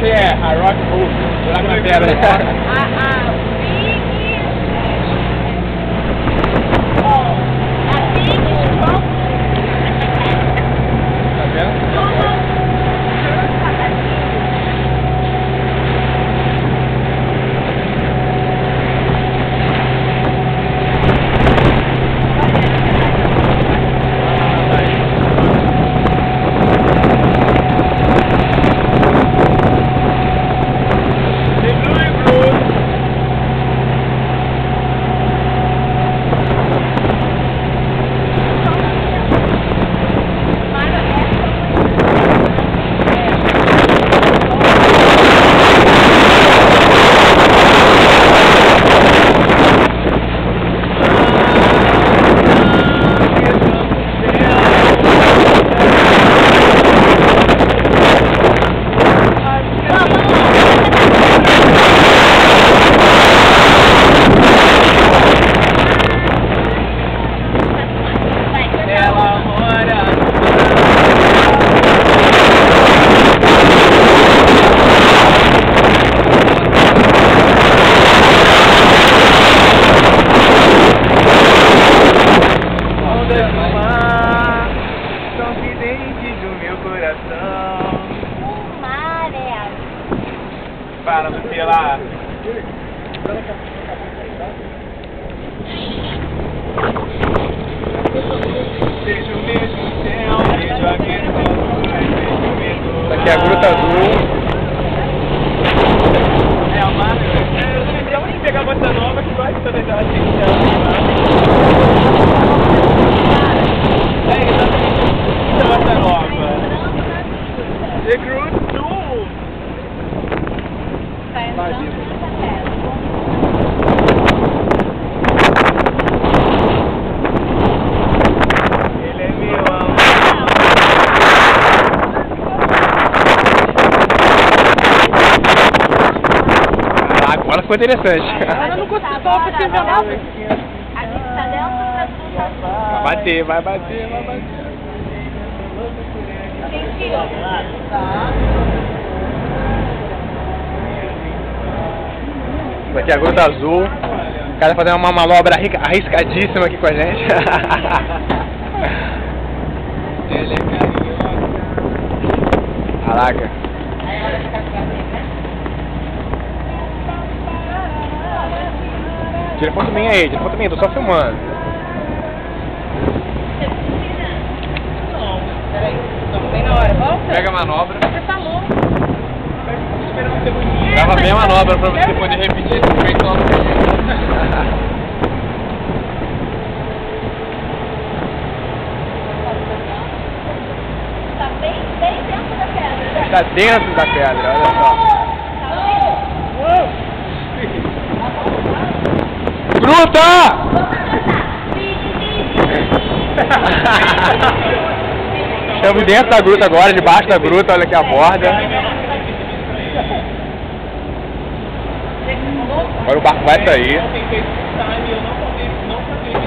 Esse é a Rock Pool, lá na pedra. Tá vendo? Para, não sei lá. Seja o mesmo céu, vejo aquele Essa aqui é a Gruta Azul. É a marca. Eu não lembrava nem pegar a bossa nova que vai toda aquela assim. É exatamente a bossa nova. The Groot Azul. Ele é meu amor. Ah, agora ficou interessante. Eu não consigo só porque já dá. A gente tá dentro da sua. Vai bater, vai bater, vai bater. Essa aqui é a Gruta Azul. O cara fazendo uma manobra arriscadíssima aqui com a gente. Ele é carinhoso. Caraca. Tira foto minha aí, tira foto minha, tô só filmando. Não, peraí. Estamos bem na hora. Volta. Pega a manobra. Você falou. Espera um segundinho. Grava bem a manobra pra você poder repetir esse feito lá no Tá bem dentro da pedra. Tá dentro da pedra, olha só. Gruta! Estamos dentro da gruta agora, debaixo da gruta, olha aqui a borda. Agora o barco vai sair. Eu tentei esse time, eu não consegui